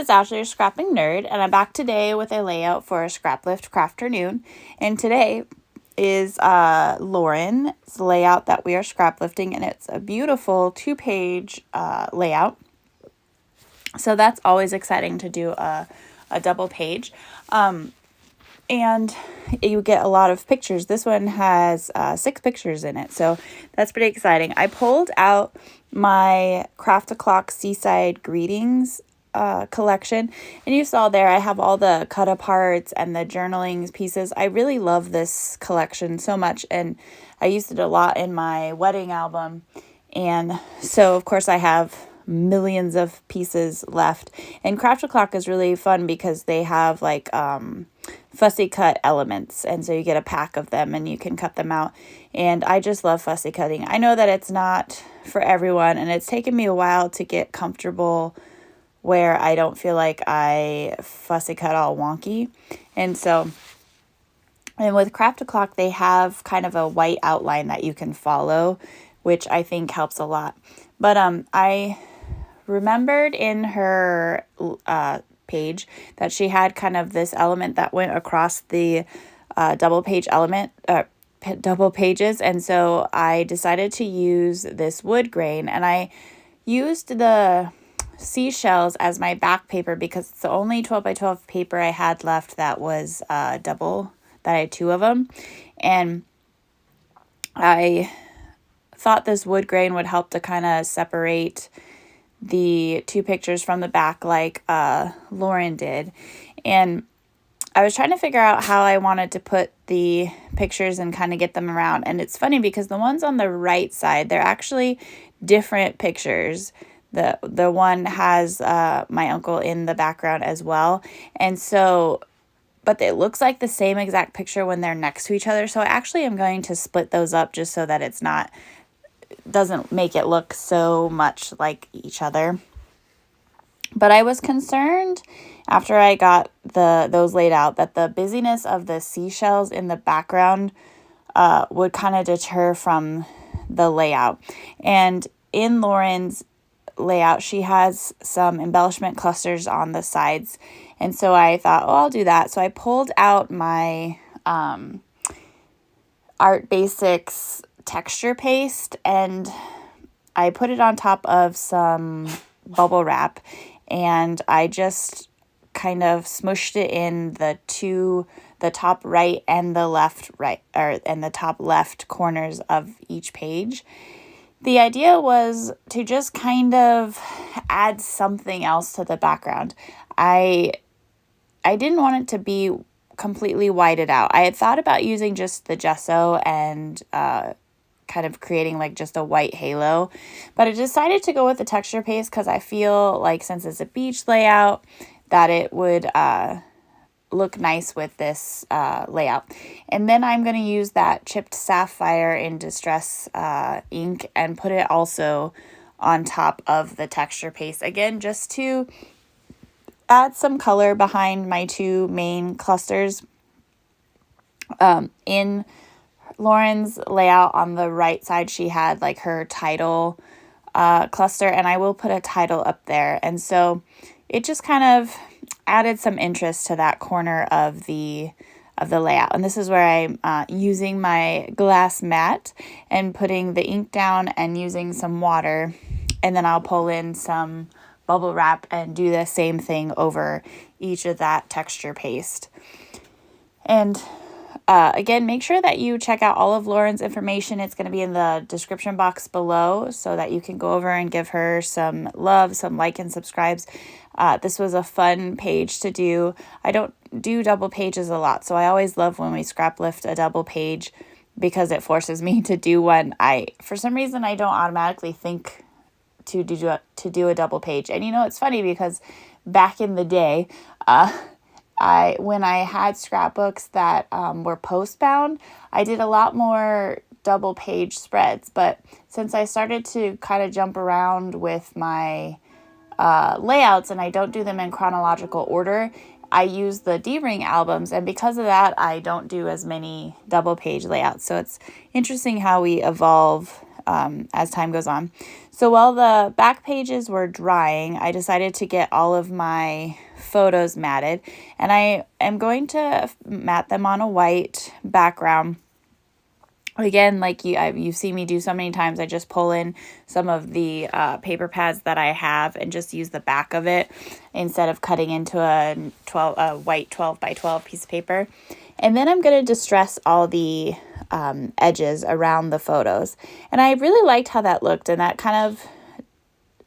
is Ashley, your scrapping nerd, and I'm back today with a layout for Scraplift Crafternoon. And today is Lauren's layout that we are scraplifting, and it's a beautiful 2-page layout. So that's always exciting to do a double page. And you get a lot of pictures. This one has 6 pictures in it, so that's pretty exciting. I pulled out my Craft O'Clock Seaside Greetings collection, and you saw there I have all the cut aparts and the journaling pieces. I really love this collection so much, and I used it a lot in my wedding album, and so of course I have millions of pieces left. And Craft O'Clock is really fun because they have like fussy cut elements, and so you get a pack of them and you can cut them out, and I just love fussy cutting. I know that it's not for everyone, and it's taken me a while to get comfortable where I don't feel like I fussy cut all wonky. And with Craft O'Clock, they have kind of a white outline that you can follow, which I think helps a lot. But I remembered in her page that she had kind of this element that went across the double pages, and so I decided to use this wood grain, and I used the seashells as my back paper because it's the only 12 by 12 paper I had left that was double, that I had 2 of them, and I thought this wood grain would help to kind of separate the 2 pictures from the back like Lauren did. And I was trying to figure out how I wanted to put the pictures and kind of get them around. And it's funny because the ones on the right side, they're actually different pictures. The one has my uncle in the background as well. And so, but it looks like the same exact picture when they're next to each other. So I actually am going to split those up just so that it's not, doesn't make it look so much like each other. But I was concerned after I got those laid out that the busyness of the seashells in the background would kind of deter from the layout. And in Lauren's layout, she has some embellishment clusters on the sides, and so I thought, oh, I'll do that. So I pulled out my Art Basics texture paste, and I put it on top of some bubble wrap, and I just kind of smushed it in the top right and the left right, and the top left corners of each page. The idea was to just kind of add something else to the background. I didn't want it to be completely whited out. I had thought about using just the gesso and kind of creating like just a white halo, but I decided to go with the texture paste because I feel like since it's a beach layout that it would look nice with this layout. And then I'm going to use that chipped sapphire in distress ink and put it also on top of the texture paste, again just to add some color behind my 2 main clusters. In Lauren's layout on the right side, she had like her title cluster, and I will put a title up there, and so it just kind of added some interest to that corner of the layout. And this is where I'm using my glass mat and putting the ink down and using some water, and then I'll pull in some bubble wrap and do the same thing over each of that texture paste. And again, make sure that you check out all of Lauren's information. It's going to be in the description box below so that you can go over and give her some love, some like and subscribes. This was a fun page to do. I don't do double pages a lot, so I always love when we scrap lift a double page because it forces me to do one. For some reason, I don't automatically think to do a double page. And it's funny because back in the day, when I had scrapbooks that were post-bound, I did a lot more double page spreads. But since I started to kind of jump around with my layouts and I don't do them in chronological order, I use the D-ring albums, and because of that, I don't do as many double page layouts. So it's interesting how we evolve as time goes on. So while the back pages were drying, I decided to get all of my photos matted, and I am going to mat them on a white background. Again, like you've seen me do so many times, I just pull in some of the paper pads that I have and just use the back of it instead of cutting into a white 12 by 12 piece of paper. And then I'm going to distress all the edges around the photos. And I really liked how that looked, and that kind of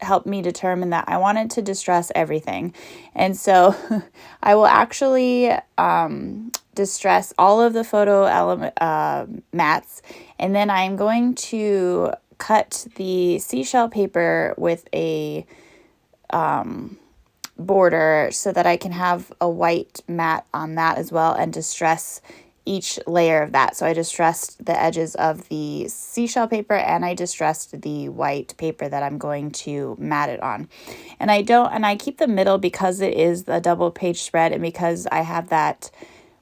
helped me determine that I wanted to distress everything. And so I will actually distress all of the photo mats, and then I'm going to cut the seashell paper with a border so that I can have a white mat on that as well, and distress each layer of that. So I distressed the edges of the seashell paper, and I distressed the white paper that I'm going to mat it on. And I keep the middle because it is a double page spread, and because I have that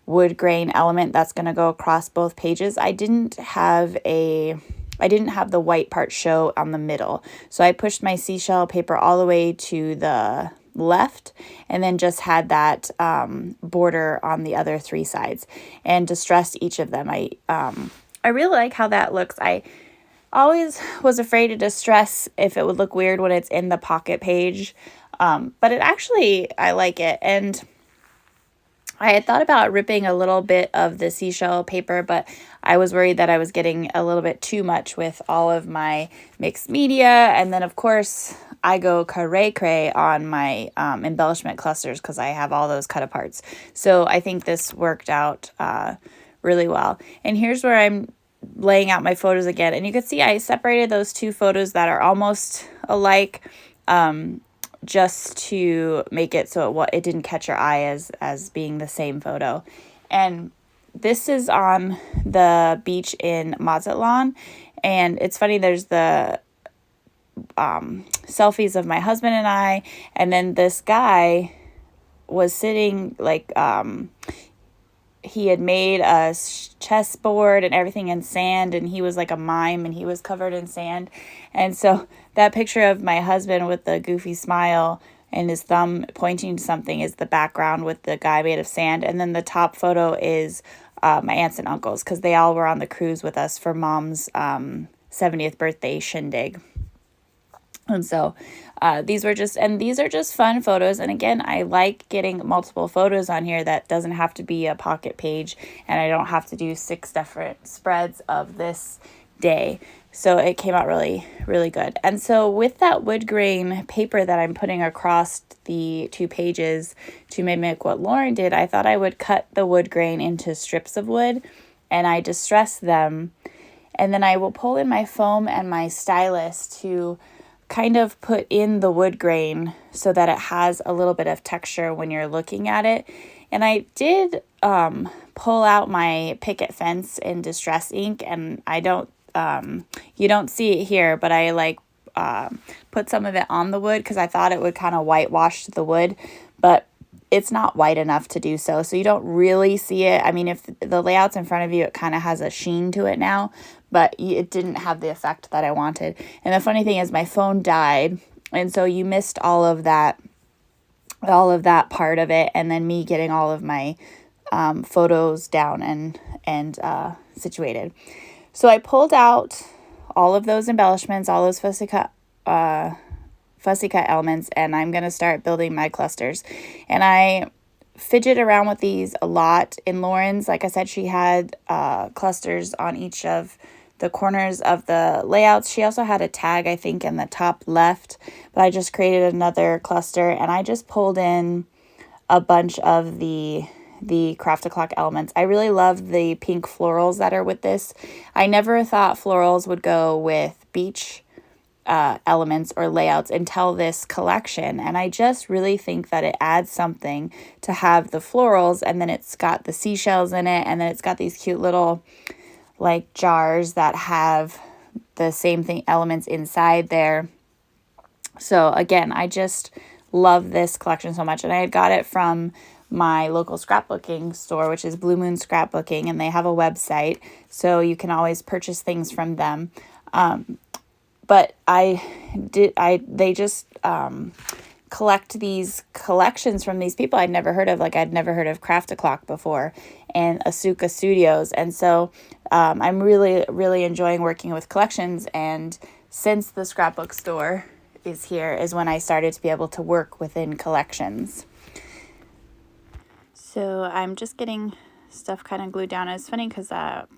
wood grain element that's going to go across both pages. I didn't have the white part show on the middle. So I pushed my seashell paper all the way to the left, and then just had that border on the other three sides, and distressed each of them. I really like how that looks. I always was afraid to distress if it would look weird when it's in the pocket page, but I like it. And I had thought about ripping a little bit of the seashell paper, but I was worried that I was getting a little bit too much with all of my mixed media. And then, of course, I go cray-cray on my embellishment clusters because I have all those cut aparts. So I think this worked out really well. And here's where I'm laying out my photos again. And you can see I separated those two photos that are almost alike, just to make it so it didn't catch your eye as being the same photo. And this is on the beach in Mazatlan. And it's funny, there's the selfies of my husband and I, and then this guy was sitting like he had made a chessboard and everything in sand, and he was like a mime, and he was covered in sand. And so that picture of my husband with the goofy smile and his thumb pointing to something is the background with the guy made of sand. And then the top photo is my aunts and uncles, because they all were on the cruise with us for Mom's 70th birthday shindig. And so these are just fun photos. And again, I like getting multiple photos on here that doesn't have to be a pocket page, and I don't have to do 6 different spreads of this day. So it came out really, really good. And so with that wood grain paper that I'm putting across the 2 pages to mimic what Lauren did, I thought I would cut the wood grain into strips of wood, and I distress them. And then I will pull in my foam and my stylus to kind of put in the wood grain so that it has a little bit of texture when you're looking at it. And I did pull out my picket fence in distress ink, and I don't you don't see it here, but I put some of it on the wood because I thought it would kind of whitewash the wood, but it's not white enough to do so. So you don't really see it. I mean, if the layout's in front of you, it kind of has a sheen to it now, but it didn't have the effect that I wanted. And the funny thing is my phone died, and so you missed all of that part of it, and then me getting all of my photos down and situated. So I pulled out all of those embellishments, all those fussy cut elements, and I'm going to start building my clusters. And I fidget around with these a lot. In Lauren's, like I said, she had clusters on each of the corners of the layouts. She also had a tag, I think, in the top left, but I just created another cluster, and I just pulled in a bunch of the Craft O'Clock elements. I really love the pink florals that are with this. I never thought florals would go with beach elements or layouts until this collection, and I just really think that it adds something to have the florals, and then it's got the seashells in it, and then it's got these cute little like jars that have the same thing elements inside there. So again, I just love this collection so much, and I had got it from my local scrapbooking store, which is Bluemoon Scrapbooking, and they have a website, so you can always purchase things from them. but they just collect these collections from these people I'd never heard of. Like, I'd never heard of Craft O'Clock before and Asuka Studios. And so I'm really, really enjoying working with collections. And since the scrapbook store is here is when I started to be able to work within collections. So I'm just getting stuff kind of glued down. It's funny because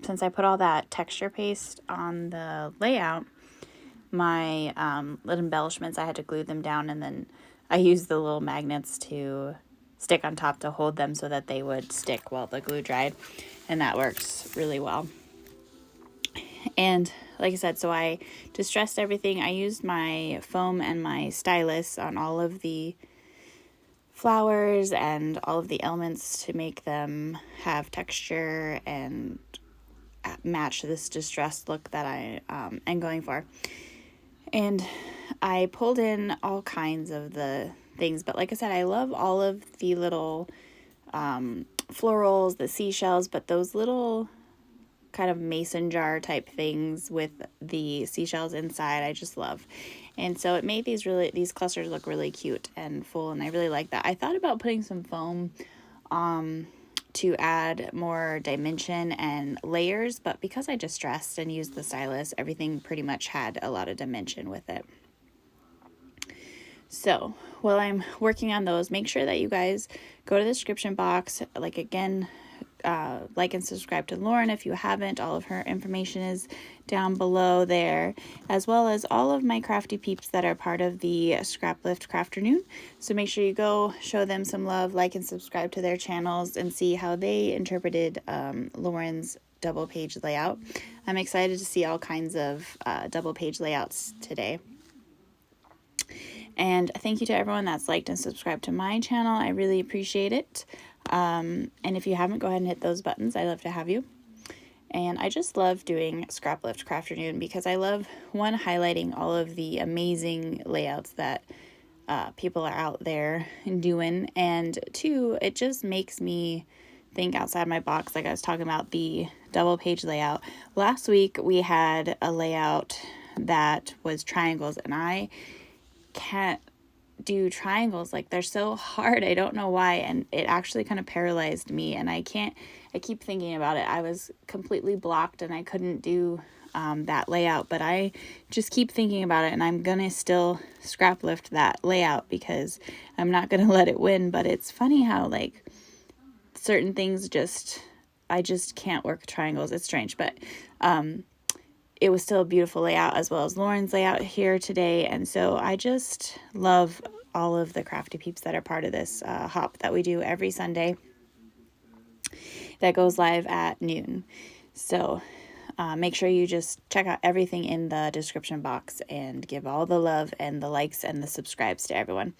since I put all that texture paste on the layout, my little embellishments, I had to glue them down, and then I used the little magnets to stick on top to hold them so that they would stick while the glue dried, and that works really well. And like I said, so I distressed everything. I used my foam and my stylus on all of the flowers and all of the elements to make them have texture and match this distressed look that I am going for. And I pulled in all kinds of the things, but like I said, I love all of the little florals, the seashells, but those little kind of mason jar type things with the seashells inside, I just love. And so it made these clusters look really cute and full, and I really like that. I thought about putting some foam to add more dimension and layers, but because I distressed and used the stylus, everything pretty much had a lot of dimension with it. So while I'm working on those, make sure that you guys go to the description box. Like, again, like and subscribe to Lauren if you haven't. All of her information is down below there, as well as all of my crafty peeps that are part of the Scraplift Crafternoon. So make sure you go show them some love, like and subscribe to their channels, and see how they interpreted Lauren's double page layout. I'm excited to see all kinds of double page layouts today. And thank you to everyone that's liked and subscribed to my channel. I really appreciate it. And if you haven't, go ahead and hit those buttons. I'd love to have you. And I just love doing Scraplift Crafternoon because I love, one, highlighting all of the amazing layouts that people are out there doing, and two, it just makes me think outside my box. Like I was talking about the double page layout. Last week we had a layout that was triangles, and I can't do triangles. Like, they're so hard. I don't know why, and it actually kind of paralyzed me, and I keep thinking about it. I was completely blocked and I couldn't do that layout, but I just keep thinking about it, and I'm gonna still scrap lift that layout because I'm not gonna let it win. But it's funny how, like, certain things I just can't work triangles. It's strange, but it was still a beautiful layout, as well as Lauren's layout here today. And so I just love all of the crafty peeps that are part of this hop that we do every Sunday that goes live at noon. So make sure you just check out everything in the description box and give all the love and the likes and the subscribes to everyone.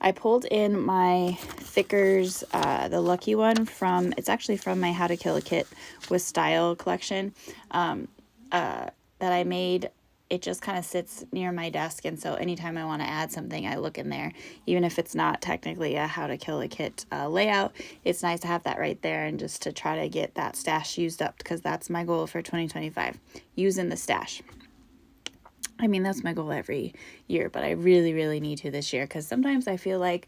I pulled in my thickers, the lucky one it's actually from my How to Kill a Kit with Style collection that I made. It just kind of sits near my desk, and so anytime I want to add something, I look in there. Even if it's not technically a How to Kill a Kit layout, it's nice to have that right there, and just to try to get that stash used up, because that's my goal for 2025, using the stash. I mean, that's my goal every year, but I really, really need to this year, because sometimes I feel like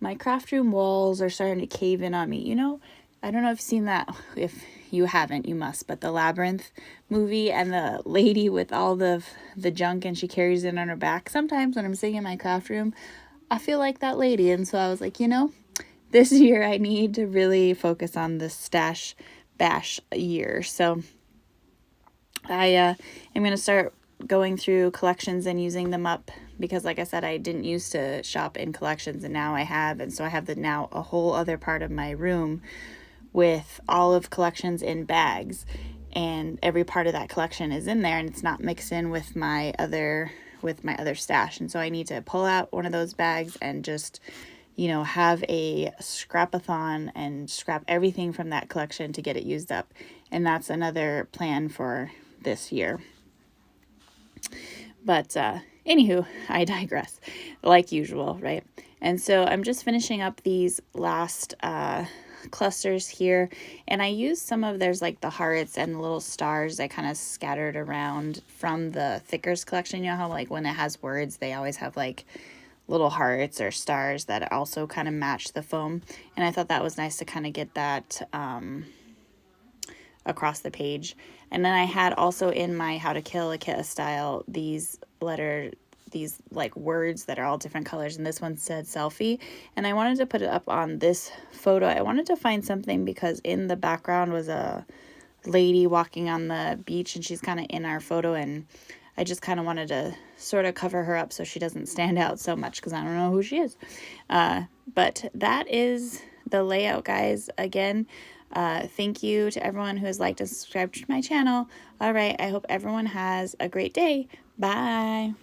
my craft room walls are starting to cave in on me. You know, I don't know if you've seen that. If you haven't, you must. But the Labyrinth movie, and the lady with all the junk, and she carries it on her back. Sometimes when I'm sitting in my craft room, I feel like that lady. And so I was like, you know, this year I need to really focus on the stash bash year. So I am going to start going through collections and using them up, because like I said, I didn't used to shop in collections, and now I have. And so I have now a whole other part of my room with all of collections in bags, and every part of that collection is in there, and it's not mixed in with my other stash. And so I need to pull out one of those bags and just, you know, have a scrapathon and scrap everything from that collection to get it used up. And that's another plan for this year. But anywho, I digress, like usual, right? And so I'm just finishing up these last clusters here, and I used some of, there's like the hearts and the little stars I kind of scattered around from the Thickers collection. You know how like when it has words, they always have like little hearts or stars that also kind of match the foam, and I thought that was nice to kind of get that across the page. And then I had also in my How to Kill a Kit style these like words that are all different colors, and this one said selfie, and I wanted to put it up on this photo. I wanted to find something because in the background was a lady walking on the beach, and she's kind of in our photo, and I just kind of wanted to sort of cover her up so she doesn't stand out so much because I don't know who she is. But that is the layout, guys. Again, thank you to everyone who has liked and subscribed to my channel. All right, I hope everyone has a great day. Bye.